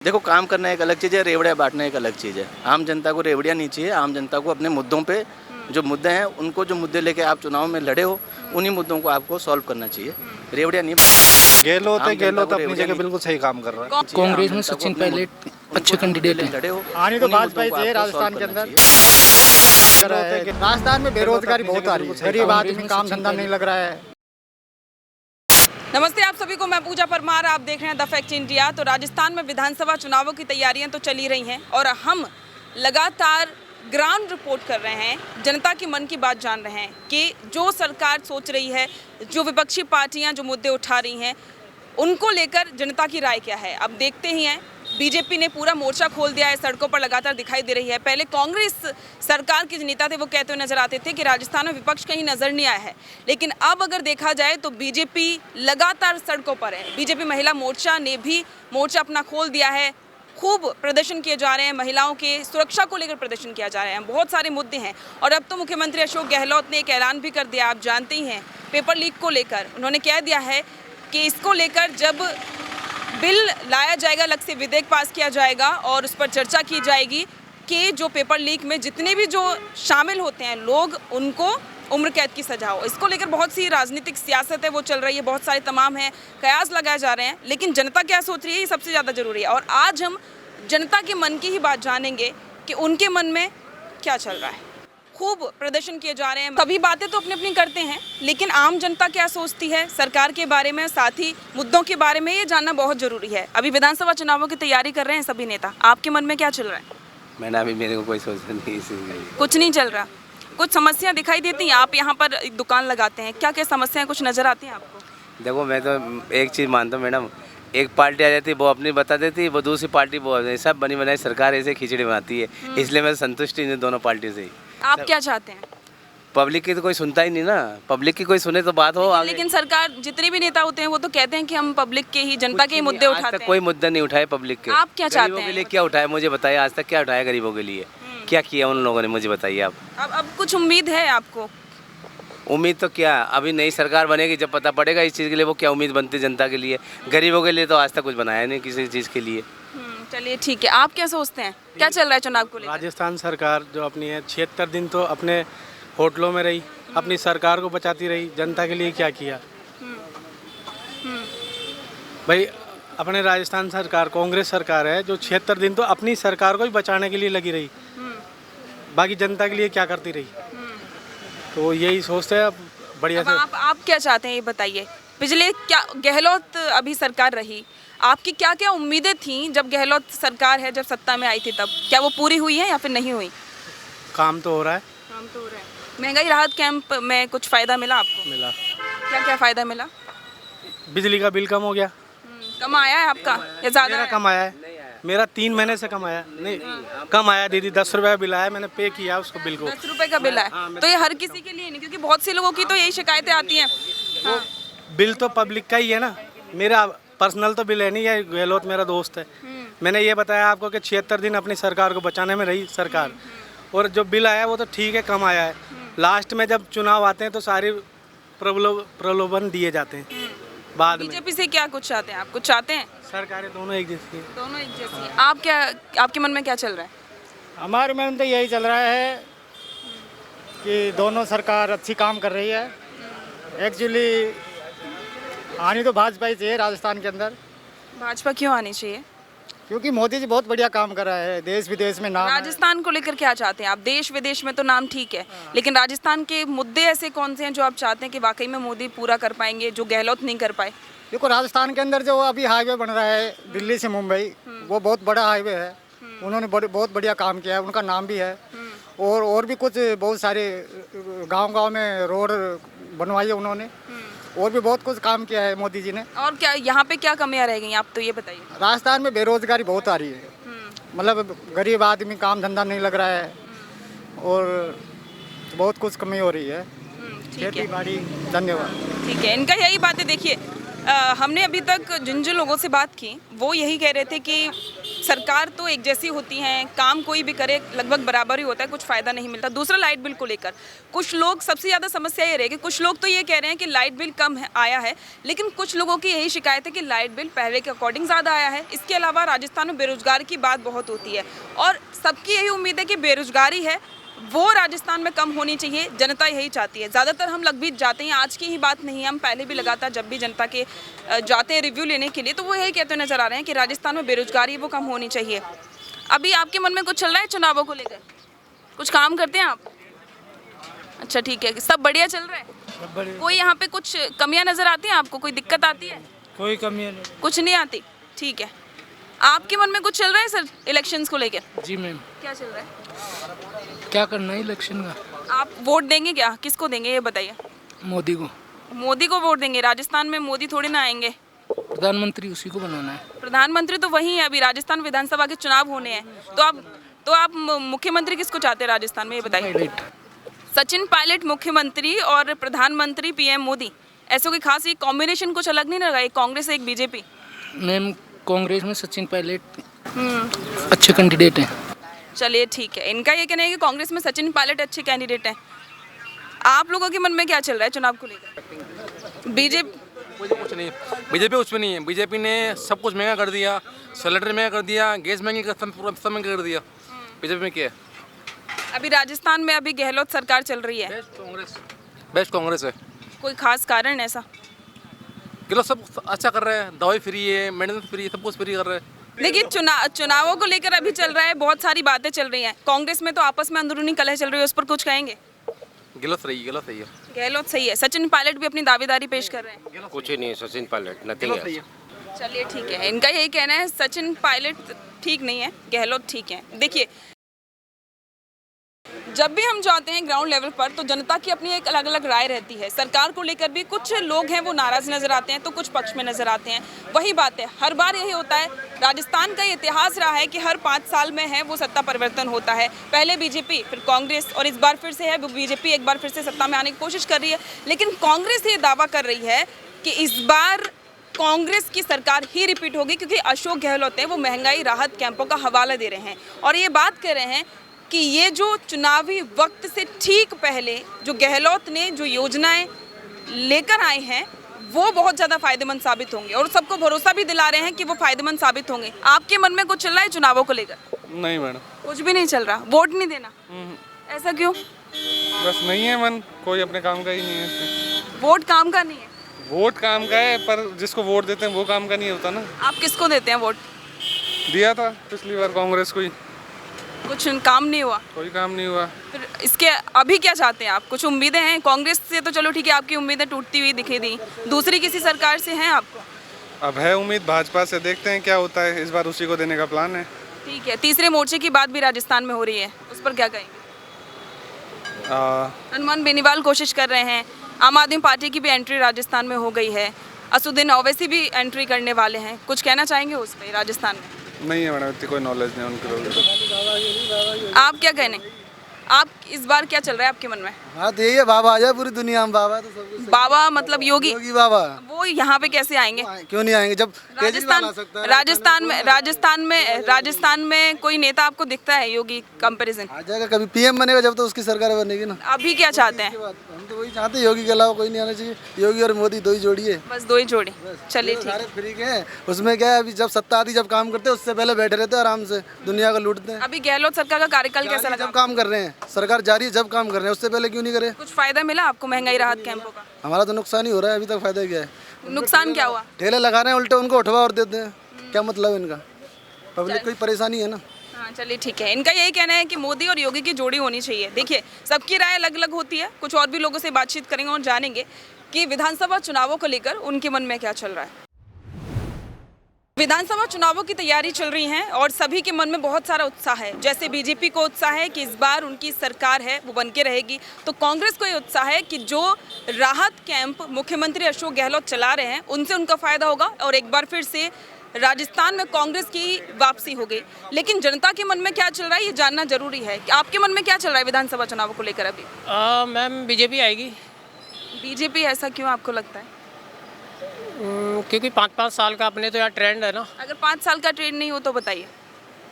देखो, काम करना एक अलग चीज़ है, रेवड़ियाँ बांटना एक अलग चीज़ है। आम जनता को रेवड़ियाँ नहीं चाहिए। आम जनता को अपने मुद्दों पे जो मुद्दे हैं उनको, जो मुद्दे लेके आप चुनाव में लड़े हो, उन्हीं मुद्दों को आपको सॉल्व करना चाहिए। रेवड़ियाँ नहीं। गहलोत अपनी जगह बिल्कुल सही काम कर रहा है। कांग्रेस में सचिन पायलट अच्छे कैंडिडेट हैं। लड़े हो, आनी तो वाजपेयी चाहिए राजस्थान के अंदर। राजस्थान में बेरोजगारी बहुत आ रही है, गरीब आदमी काम धंधा नहीं लग रहा है। नमस्ते आप सभी को, मैं पूजा परमार, आप देख रहे हैं द फैक्ट इंडिया। तो राजस्थान में विधानसभा चुनावों की तैयारियां तो चली रही हैं और हम लगातार ग्राउंड रिपोर्ट कर रहे हैं, जनता के मन की बात जान रहे हैं कि जो सरकार सोच रही है, जो विपक्षी पार्टियां जो मुद्दे उठा रही हैं, उनको लेकर जनता की राय क्या है। अब देखते ही हैं, बीजेपी ने पूरा मोर्चा खोल दिया है, सड़कों पर लगातार दिखाई दे रही है। पहले कांग्रेस सरकार के जो नेता थे वो कहते हुए नजर आते थे कि राजस्थान में विपक्ष कहीं नजर नहीं आया है, लेकिन अब अगर देखा जाए तो बीजेपी लगातार सड़कों पर है। बीजेपी महिला मोर्चा ने भी मोर्चा अपना खोल दिया है, खूब प्रदर्शन किए जा रहे हैं, महिलाओं के सुरक्षा को लेकर प्रदर्शन किया जा रहा है, बहुत सारे मुद्दे हैं। और अब तो मुख्यमंत्री अशोक गहलोत ने एक ऐलान भी कर दिया, आप जानते ही हैं, पेपर लीक को लेकर उन्होंने कह दिया है कि इसको लेकर जब बिल लाया जाएगा, अलग से विधेयक पास किया जाएगा और उस पर चर्चा की जाएगी कि जो पेपर लीक में जितने भी जो शामिल होते हैं लोग, उनको उम्र कैद की सजा हो। इसको लेकर बहुत सी राजनीतिक सियासत है वो चल रही है, बहुत सारे तमाम हैं, कयास लगाए जा रहे हैं, लेकिन जनता क्या सोच रही है ये सबसे ज़्यादा ज़रूरी है। और आज हम जनता के मन की ही बात जानेंगे कि उनके मन में क्या चल रहा है। खूब प्रदर्शन किए जा रहे हैं, सभी बातें तो अपनी अपनी करते हैं, लेकिन आम जनता क्या सोचती है सरकार के बारे में, साथ ही मुद्दों के बारे में, ये जानना बहुत ज़रूरी है। अभी विधानसभा चुनावों की तैयारी कर रहे हैं सभी नेता, आपके मन में क्या चल रहा है? मैंने अभी मेरे को कोई सोच नहीं, कुछ नहीं चल रहा। कुछ समस्या दिखाई देती हैं? आप यहाँ पर एक दुकान लगाते हैं, क्या क्या समस्याएं कुछ नज़र आती हैं आपको? देखो, मैं तो एक चीज़ मानता हूँ मैडम, एक पार्टी आ जाती है वो अपनी बता देती है, वो दूसरी पार्टी वो सब बनी बनाई सरकार ऐसे खिचड़ी बनाती है, इसलिए मैं संतुष्ट ही नहीं दोनों पार्टी से ही। आप क्या चाहते हैं? पब्लिक की तो कोई सुनता ही नहीं ना, पब्लिक की कोई सुने तो बात हो आगे। लेकिन सरकार, जितने भी नेता होते हैं वो तो कहते हैं कि हम पब्लिक के ही, जनता के ही मुद्दे आज उठाते तक हैं। कोई मुद्दा नहीं उठाए पब्लिक के। आप क्या चाहते गरीबों हैं? के लिए क्या उठाया मुझे बताइए, आज तक क्या उठाया गरीबों के लिए? क्या किया उन लोगों ने, मुझे बताइए आप। अब कुछ उम्मीद है आपको? उम्मीद तो क्या, अभी नई सरकार बनेगी जब पता पड़ेगा इस चीज़ के लिए वो क्या उम्मीद बनती है जनता के लिए। गरीबों के लिए तो आज तक कुछ बनाया नहीं किसी चीज़ के लिए। चलिए ठीक है, आप क्या सोचते हैं, क्या चल रहा है चुनाव को लेकर? राजस्थान सरकार जो अपनी है 76 दिन तो अपने होटलों में रही, अपनी सरकार को बचाती रही, जनता के लिए क्या किया भाई? अपने राजस्थान सरकार कांग्रेस सरकार है जो 76 दिन तो अपनी सरकार को ही बचाने के लिए लगी रही, बाकी जनता के लिए क्या करती रही? तो यही सोचते हैं बढ़िया से। आप क्या चाहते हैं ये बताइए। पिछले क्या गहलोत अभी सरकार रही, आपकी क्या क्या उम्मीदें थीं जब गहलोत सरकार है, जब सत्ता में आई थी तब, क्या वो पूरी हुई है या फिर नहीं हुई? काम तो हो रहा है। काम तो हो रहा है। महंगाई राहत कैंप में कुछ फ़ायदा मिला आपको? मिला। क्या क्या फ़ायदा मिला? बिजली का बिल कम हो गया। कम आया है आपका या ज़्यादा? मेरा कम आया है, मेरा 3 महीने से कम आया नहीं, कम आया दीदी। 10 रुपये बिल आया, मैंने पे किया उसको बिल को। 10 रुपए का बिल है, तो ये हर किसी के लिए नहीं, क्योंकि बहुत से लोगों की तो यही शिकायतें आती हैं। हाँ। बिल तो पब्लिक का ही है ना, मेरा पर्सनल तो बिल है नहीं, ये गहलोत मेरा दोस्त है। मैंने ये बताया आपको कि 76 दिन अपनी सरकार को बचाने में रही सरकार, और जो बिल आया वो तो ठीक है, कम आया है। लास्ट में जब चुनाव आते हैं तो सारे प्रलोभन दिए जाते हैं बाद में। बीजेपी से क्या कुछ चाहते हैं आप? कुछ चाहते हैं? सरकारें दोनों एक जैसी है। दोनों एक जैसी हैं। आप क्या, आपके मन में क्या चल रहा है? हमारे मन में तो यही चल रहा है कि दोनों सरकार अच्छी काम कर रही है। एक्चुअली आनी तो भाजपा ही चाहिए राजस्थान के अंदर, भाजपा क्यों आनी चाहिए? क्योंकि मोदी जी बहुत बढ़िया काम कर रहा है, देश विदेश में नाम है। राजस्थान को लेकर क्या चाहते हैं आप? देश विदेश में तो नाम ठीक है, लेकिन राजस्थान के मुद्दे ऐसे कौन से हैं जो आप चाहते हैं कि वाकई में मोदी पूरा कर पाएंगे, जो गहलोत नहीं कर पाए? देखो, राजस्थान के अंदर जो अभी हाईवे बन रहा है दिल्ली से मुंबई, वो बहुत बड़ा हाईवे है। उन्होंने बहुत बढ़िया काम किया है, उनका नाम भी है। और भी कुछ बहुत सारे गांव में रोड बनवाई है उन्होंने, और भी बहुत कुछ काम किया है मोदी जी ने। और क्या यहाँ पे क्या कमियाँ रह गई आप तो ये बताइए। राजस्थान में बेरोजगारी बहुत आ रही है, मतलब गरीब आदमी काम धंधा नहीं लग रहा है, और बहुत कुछ कमी हो रही है। ठीक है, खेती बाड़ी। धन्यवाद। ठीक है, इनका यही बात है। देखिए, हमने अभी तक जिन जिन लोगों से बात की वो यही कह रहे थे कि सरकार तो एक जैसी होती है, काम कोई भी करे लगभग बराबर ही होता है, कुछ फ़ायदा नहीं मिलता। दूसरा लाइट बिल को लेकर कुछ लोग, सबसे ज़्यादा समस्या ये रहेगी, कुछ लोग तो ये कह रहे हैं कि लाइट बिल कम आया है, लेकिन कुछ लोगों की यही शिकायत है कि लाइट बिल पहले के अकॉर्डिंग ज़्यादा आया है। इसके अलावा राजस्थान में बेरोजगारी की बात बहुत होती है और सबकी यही उम्मीद है कि बेरोजगारी है वो राजस्थान में कम होनी चाहिए, जनता यही चाहती है। ज़्यादातर हम लगभग जाते हैं, आज की ही बात नहीं है, हम पहले भी लगातार जब भी जनता के जाते हैं रिव्यू लेने के लिए तो वो यही कहते नजर आ रहे हैं कि राजस्थान में बेरोजगारी वो कम होनी चाहिए। अभी आपके मन में कुछ चल रहा है चुनावों को लेकर? कुछ काम करते हैं आप? अच्छा ठीक है, सब बढ़िया चल रहा है? कोई यहाँ पे कुछ कमियाँ नज़र आती हैं आपको, कोई दिक्कत आती है? कोई कमी नहीं। कुछ नहीं आती, ठीक है। आपके मन में कुछ चल रहा है सर इलेक्शंस को लेकर? जी मैम, क्या चल रहा है? क्या करना है इलेक्शन का? आप वोट देंगे क्या, किसको देंगे ये बताइए? मोदी को। मोदी को वोट देंगे? राजस्थान में मोदी थोड़ी ना आएंगे, प्रधानमंत्री उसी को बनाना है। प्रधानमंत्री तो वही है। अभी राजस्थान विधानसभा के चुनाव होने हैं तो आप मुख्यमंत्री किसको चाहते हैं राजस्थान में, ये बताइए? पायलट। सचिन पायलट मुख्यमंत्री और प्रधानमंत्री पीएम मोदी, ऐसा कोई खास ये कॉम्बिनेशन कुछ अलग नहीं लगा? एक कांग्रेस एक बीजेपी। मैम कांग्रेस में सचिन पायलट अच्छे कैंडिडेट हैं। चलिए ठीक है, इनका ये कहना है कि कांग्रेस में सचिन पायलट अच्छे कैंडिडेट हैं। आप लोगों के मन में क्या चल रहा है चुनाव को लेकर? बीजेपी कुछ नहीं, बीजेपी उसमें नहीं है। बीजेपी ने सब कुछ महंगा कर दिया, सिलेंडर महंगा कर दिया, गैस महंगी कर सब महंगा कर दिया। बीजेपी में क्या है? अभी राजस्थान में अभी गहलोत सरकार चल रही है, बेस्ट कांग्रेस है। कोई खास कारण ऐसा? गहलोत सब अच्छा कर रहे हैं, दवाई फ्री है, मेडिसिन फ्री है, सब कुछ फ्री कर रहे हैं। देखिए चुनावों को लेकर अभी चल रहा है, बहुत सारी बातें चल रही हैं। कांग्रेस में तो आपस में अंदरूनी कलह चल रही है, उस पर कुछ कहेंगे? गलत सही है। गहलोत सही है। सचिन पायलट भी अपनी दावेदारी पेश कर रहे हैं। कुछ ही नहीं, सचिन पायलट नथिंग है। चलिए ठीक है, इनका यही कहना है सचिन पायलट ठीक नहीं है, गहलोत ठीक है। देखिए जब भी हम जाते हैं ग्राउंड लेवल पर तो जनता की अपनी एक अलग अलग राय रहती है। सरकार को लेकर भी कुछ लोग हैं वो नाराज नजर आते हैं तो कुछ पक्ष में नजर आते हैं। वही बात है, हर बार यही होता है। राजस्थान का इतिहास रहा है कि हर 5 साल में है वो सत्ता परिवर्तन होता है। पहले बीजेपी, फिर कांग्रेस और इस बार फिर से है बीजेपी एक बार फिर से सत्ता में आने की कोशिश कर रही है। लेकिन कांग्रेस ये दावा कर रही है कि इस बार कांग्रेस की सरकार ही रिपीट होगी क्योंकि अशोक गहलोत हैं वो महंगाई राहत कैंपों का हवाला दे रहे हैं और ये बात कर रहे हैं कि ये जो चुनावी वक्त से ठीक पहले जो गहलोत ने जो योजनाएं लेकर आए हैं वो बहुत ज़्यादा फायदेमंद साबित होंगे और सबको भरोसा भी दिला रहे हैं कि वो फायदेमंद साबित होंगे। आपके मन में कुछ चल रहा है चुनावों को लेकर? नहीं मैडम, कुछ भी नहीं चल रहा। वोट नहीं देना? ऐसा क्यों? बस नहीं है मन, कोई अपने काम का ही नहीं है। वोट काम का नहीं है? वोट काम का है पर जिसको वोट देते हैं वो काम का नहीं होता ना। आप किसको देते हैं वोट? दिया था पिछली बार कांग्रेस को ही, कुछ काम नहीं हुआ? कोई काम नहीं हुआ। फिर इसके अभी क्या चाहते हैं आप? कुछ उम्मीदें हैं कांग्रेस से? तो चलो ठीक है, आपकी उम्मीदें टूटती हुई दिखे दी, दूसरी किसी सरकार से हैं आपको? अब है उम्मीद भाजपा से, देखते हैं क्या होता है। इस बार उसी को देने का प्लान है। ठीक है, तीसरे मोर्चे की बात भी राजस्थान में हो रही है, उस पर क्या कहेंगे? हनुमान बेनीवाल कोशिश कर रहे हैं, आम आदमी पार्टी की भी एंट्री राजस्थान में हो गई है, असुद्दीन ओवैसी भी एंट्री करने वाले हैं। कुछ कहना चाहेंगे उस पर राजस्थान में? नहीं है मैडम, इतनी कोई नॉलेज नहीं उनके लोगों। आप क्या कहने, आप इस बार क्या चल रहा है आपके मन में? हाँ तो यही है, बाबा आ जाए पूरी दुनिया में। बाबा तो सब कुछ। बाबा मतलब योगी? योगी बाबा वो यहाँ पे कैसे आएंगे? क्यों नहीं आएंगे जब केजरीवाल आ सकता है। राजस्थान में कोई नेता आपको दिखता है योगी कंपैरिजन? आ जाएगा, कभी पीएम बनेगा जब तो उसकी सरकार बनेगी ना। अभी क्या चाहते हैं? हम तो वही चाहते हैं, योगी के अलावा कोई नहीं आना चाहिए। योगी और मोदी दो ही जोड़ी है, बस दो ही जोड़ी। चलिए ठीक सारे फ्री के हैं। उसमें क्या है, अभी जब सत्ता आती जब काम करते हैं उससे पहले बैठे रहते हैं आराम से, दुनिया को लूटते हैं। अभी गहलोत सरकार का कार्यकाल कैसा लगा? जब काम कर रहे हैं, सरकार जारी है जब काम कर रहे हैं, उससे पहले क्यों नहीं करे? कुछ फायदा मिला आपको महंगाई राहत कैंपों का? हमारा तो नुकसान ही हो रहा है अभी तक। फायदा क्या है? नुकसान क्या हुआ? ठेले लगा रहे हैं उल्टे, उनको उठवा और देते हैं। क्या मतलब है इनका? पब्लिक को परेशानी है ना। हाँ चलिए ठीक है, इनका यही कहना है कि मोदी और योगी की जोड़ी होनी चाहिए। देखिए सबकी राय अलग अलग होती है, कुछ और भी लोगों से बातचीत करेंगे और जानेंगे कि विधानसभा चुनावों को लेकर उनके मन में क्या चल रहा है। विधानसभा चुनावों की तैयारी चल रही है और सभी के मन में बहुत सारा उत्साह है। जैसे बीजेपी को उत्साह है कि इस बार उनकी सरकार है वो बन के रहेगी, तो कांग्रेस को ये उत्साह है कि जो राहत कैंप मुख्यमंत्री अशोक गहलोत चला रहे हैं उनसे उनका फायदा होगा और एक बार फिर से राजस्थान में कांग्रेस की वापसी हो गई। लेकिन जनता के मन में क्या चल रहा है ये जानना जरूरी है। आपके मन में क्या चल रहा है विधानसभा चुनावों को लेकर अभी? मैम बीजेपी आएगी। बीजेपी? ऐसा क्यों आपको लगता है? क्योंकि 5-5 साल का अपने तो यार ट्रेंड है ना। अगर 5 साल का ट्रेंड नहीं हो तो बताइए।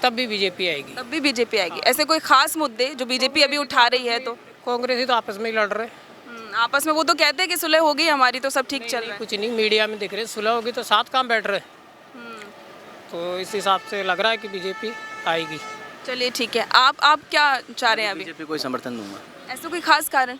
तब भी बीजेपी आएगी। तब भी बीजेपी आएगी। ऐसे कोई खास मुद्दे जो बीजेपी अभी उठा रही है तो कांग्रेस ही तो आपस में ही लड़ रहे। आपस में वो तो कहते हैं कि सुलह हो गई हमारी तो सब ठीक चल रहा है। कुछ नहीं, मीडिया में दिख रहे सुलह होगी तो साथ काम बैठ रहे। तो इस हिसाब से लग रहा है कि बीजेपी आएगी। चलिए ठीक है, आप क्या चाह रहे हैं अभी? बीजेपी को ही समर्थन दूंगा। ऐसा कोई खास कारण?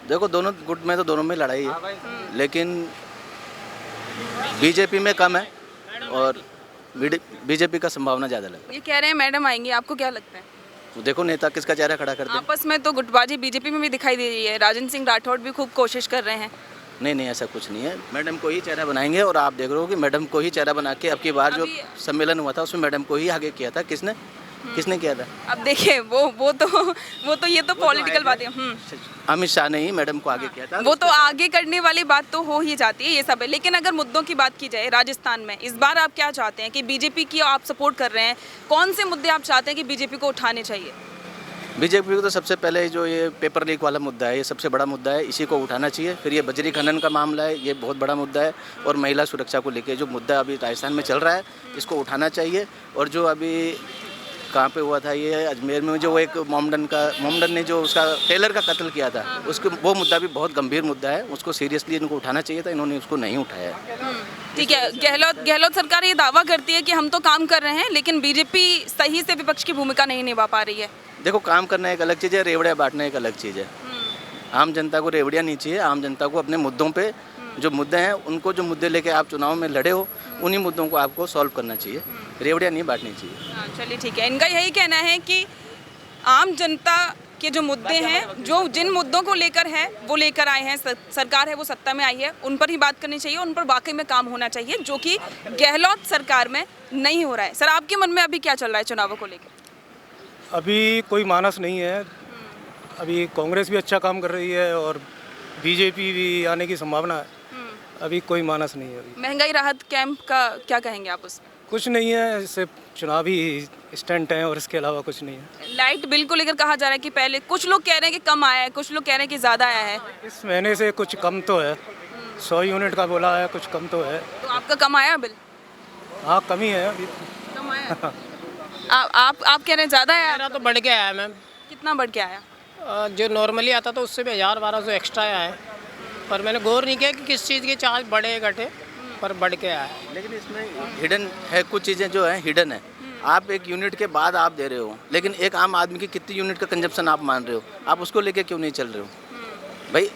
देखो दोनों गुट में तो दोनों में लड़ाई है, लेकिन बीजेपी में कम है और बीजेपी का संभावना ज़्यादा लग ये कह रहे हैं मैडम आएंगी, आपको क्या लगता है? है। देखो नेता किसका चेहरा खड़ा करते हैं। आपस में तो गुटबाजी बीजेपी में भी दिखाई दे रही है। राजन सिंह राठौड़ भी खूब कोशिश कर रहे हैं। नहीं ऐसा कुछ नहीं है। मैडम को ही चेहरा बनाएंगे और आप देख रहे हो कि मैडम को ही चेहरा बना के अब की बार जो सम्मेलन हुआ था उसमें मैडम को ही आगे किया था। किसने किया था? अब देखिए वो तो ये तो पॉलिटिकल बातें। अमित शाह ने ही मैडम को आगे किया था। वो तो आगे करने वाली बात तो हो ही जाती है, ये सब है। लेकिन अगर मुद्दों की बात की जाए राजस्थान में इस बार आप क्या चाहते हैं कि बीजेपी की आप सपोर्ट कर रहे हैं, कौन से मुद्दे आप चाहते हैं कि बीजेपी को उठाने चाहिए? बीजेपी को तो सबसे पहले जो ये पेपर लीक वाला मुद्दा है ये सबसे बड़ा मुद्दा है, इसी को उठाना चाहिए। फिर ये बजरी खनन का मामला है, ये बहुत बड़ा मुद्दा है। और महिला सुरक्षा को लेकर जो मुद्दा अभी राजस्थान में चल रहा है इसको उठाना चाहिए। और जो अभी कहाँ पे हुआ था ये अजमेर में जो एक मोमडन ने जो उसका टेलर का कत्ल किया था उसको, वो मुद्दा भी बहुत गंभीर मुद्दा है, उसको सीरियसली इनको उठाना चाहिए था, इन्होंने उसको नहीं उठाया। ठीक है, गहलोत सरकार ये दावा करती है कि हम तो काम कर रहे हैं लेकिन बीजेपी सही से विपक्ष की भूमिका नहीं निभा पा रही है। देखो काम करना एक अलग चीज़ है, रेवड़ियाँ बांटना एक अलग चीज़ है। आम जनता को रेवड़ियाँ नहीं चाहिए। आम जनता को अपने मुद्दों पे जो मुद्दे हैं उनको जो मुद्दे लेके आप चुनाव में लड़े हो उन्हीं मुद्दों को आपको सॉल्व करना चाहिए, रेवड़ियाँ नहीं बांटनी चाहिए। चलिए ठीक है, इनका यही कहना है कि आम जनता के जो मुद्दे हैं, जो जिन मुद्दों को लेकर है वो लेकर आए हैं, सरकार है वो सत्ता में आई है, उन पर ही बात करनी चाहिए, उन पर वाकई में काम होना चाहिए, जो कि गहलोत सरकार में नहीं हो रहा है। सर आपके मन में अभी क्या चल रहा है चुनावों को लेकर? अभी कोई मानस नहीं है। अभी कांग्रेस भी अच्छा काम कर रही है और बीजेपी भी आने की संभावना है। अभी कोई मानस नहीं है। अभी महंगाई राहत कैंप का क्या कहेंगे आप उसमें? कुछ नहीं है, सिर्फ चुनावी स्टंट हैं और इसके अलावा कुछ नहीं है। लाइट बिल को लेकर कहा जा रहा है कि पहले कुछ लोग कह रहे हैं कि कम आया है, कुछ लोग कह रहे हैं कि ज़्यादा आया है। इस महीने से कुछ कम तो है, 100 यूनिट का बोला है, कुछ कम तो है। तो आपका कम आया बिल? हाँ कम ही है अभी। कम आया। आप कह रहे हैं ज़्यादा आया? मेरा तो बढ़ के आया मैम। कितना बढ़ के आया? जो नॉर्मली आता था उससे भी 1000-1200 एक्स्ट्रा आया है, पर मैंने गौर नहीं किया कि किस चीज़ के चार्ज बढ़े घटे, पर बढ़ के आया है। लेकिन इसमें हिडन है, कुछ चीज़ें जो है हिडन है। आप एक यूनिट के बाद आप दे रहे हो, लेकिन एक आम आदमी की कितनी यूनिट का कंजप्शन आप मान रहे हो, आप उसको लेके क्यों नहीं चल रहे हो? भाई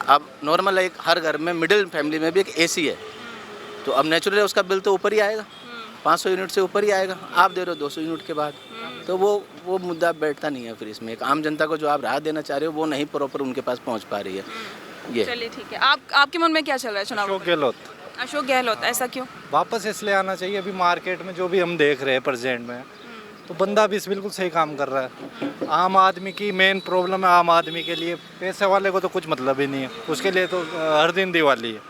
अब नॉर्मल एक हर घर में मिडिल फैमिली में भी एक एसी है, तो अब नेचुरली उसका बिल तो ऊपर ही आएगा, 500 यूनिट से ऊपर ही आएगा। आप दे रहे हो 200 यूनिट के बाद, तो वो मुद्दा बैठता नहीं है। फिर इसमें एक आम जनता को जो आप राहत देना चाह रहे हो वो नहीं प्रॉपर उनके पास पहुंच पा रही है। ये चलिए ठीक है, आपके मन में क्या चल रहा है चुनाव? अशोक गहलोत, ऐसा क्यों? वापस इसलिए आना चाहिए। अभी मार्केट में जो भी हम देख रहे हैं प्रेजेंट में, तो बंदा भी बिल्कुल सही काम कर रहा है। आम आदमी की मेन प्रॉब्लम है, आम आदमी के लिए, पैसे वाले को तो कुछ मतलब ही नहीं है, उसके लिए तो हर दिन दिवाली है।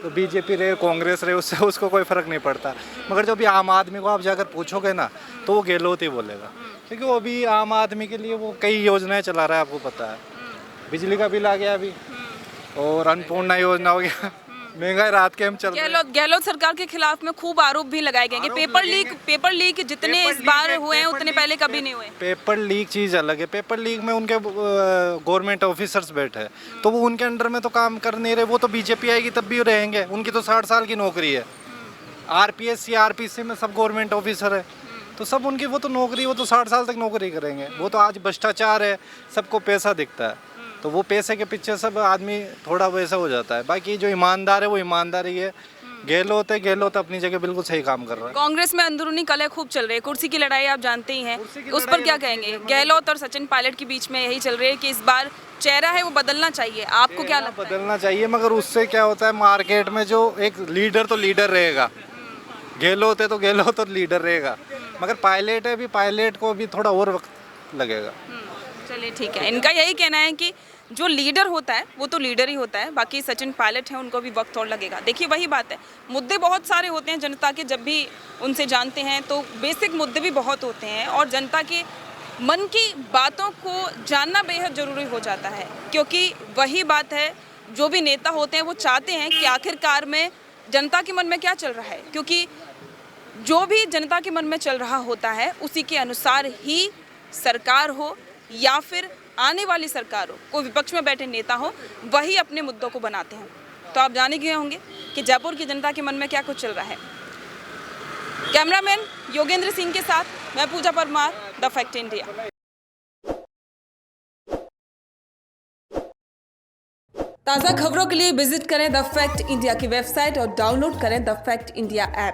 तो बीजेपी रहे कांग्रेस रहे उससे उसको कोई फ़र्क नहीं पड़ता। मगर जो भी आम आदमी को आप जाकर पूछोगे ना तो वो गहलोत ही बोलेगा, क्योंकि वो भी आम आदमी के लिए वो कई योजनाएं चला रहा है, आपको पता है। बिजली का बिल आ गया अभी, और अन्नपूर्णा योजना हो गया, महंगाई राहत के हम चल रहे हैं। गहलोत सरकार के खिलाफ में खूब आरोप भी लगाए गए हैं। पेपर लीक जितने इस बार हुए हैं उतने पहले कभी नहीं हुए। पेपर लीक चीज़ अलग है। पेपर लीक में उनके गवर्नमेंट ऑफिसर्स बैठे हैं, तो वो उनके अंडर में तो काम कर नहीं रहे। वो तो बीजेपी आएगी तब भी रहेंगे, उनकी तो 60 साल की नौकरी है। आरपीएससी आरपीसी में सब गवर्नमेंट ऑफिसर है, तो सब उनकी वो तो नौकरी, वो तो 60 साल तक नौकरी करेंगे। वो तो आज भ्रष्टाचार है, सबको पैसा दिखता है, तो वो पैसे के पीछे सब आदमी थोड़ा वैसा हो जाता है। बाकी जो ईमानदार है वो ईमानदारी है। गहलोत है, गहलोत अपनी जगह बिल्कुल सही काम कर रहा है। कांग्रेस में अंदरूनी कलह खूब चल रही है, कुर्सी की लड़ाई आप जानते ही हैं, उस पर क्या कहेंगे? गहलोत और सचिन पायलट के बीच में यही चल रही है कि इस बार चेहरा है वो बदलना चाहिए। आपको क्या लगता है? बदलना चाहिए, मगर उससे क्या होता है, मार्केट में जो एक लीडर तो लीडर रहेगा, गहलोत है तो गहलोत और लीडर रहेगा, मगर पायलट है भी, पायलट को भी थोड़ा और वक्त लगेगा। चलिए ठीक है, इनका यही कहना है कि जो लीडर होता है वो तो लीडर ही होता है, बाकी सचिन पायलट हैं उनको भी वक्त और लगेगा। देखिए वही बात है, मुद्दे बहुत सारे होते हैं जनता के, जब भी उनसे जानते हैं तो बेसिक मुद्दे भी बहुत होते हैं, और जनता के मन की बातों को जानना बेहद ज़रूरी हो जाता है, क्योंकि वही बात है, जो भी नेता होते हैं वो चाहते हैं कि आखिरकार में जनता के मन में क्या चल रहा है, क्योंकि जो भी जनता के मन में चल रहा होता है उसी के अनुसार ही सरकार हो या फिर आने वाली सरकार हो, कोई विपक्ष में बैठे नेता हो, वही अपने मुद्दों को बनाते हैं। तो आप जाने गए होंगे कि जयपुर की जनता के मन में क्या कुछ चल रहा है। कैमरामैन योगेंद्र सिंह के साथ मैं पूजा परमार, द फैक्ट इंडिया। ताज़ा खबरों के लिए विजिट करें द फैक्ट इंडिया की वेबसाइट और डाउनलोड करें द फैक्ट इंडिया ऐप।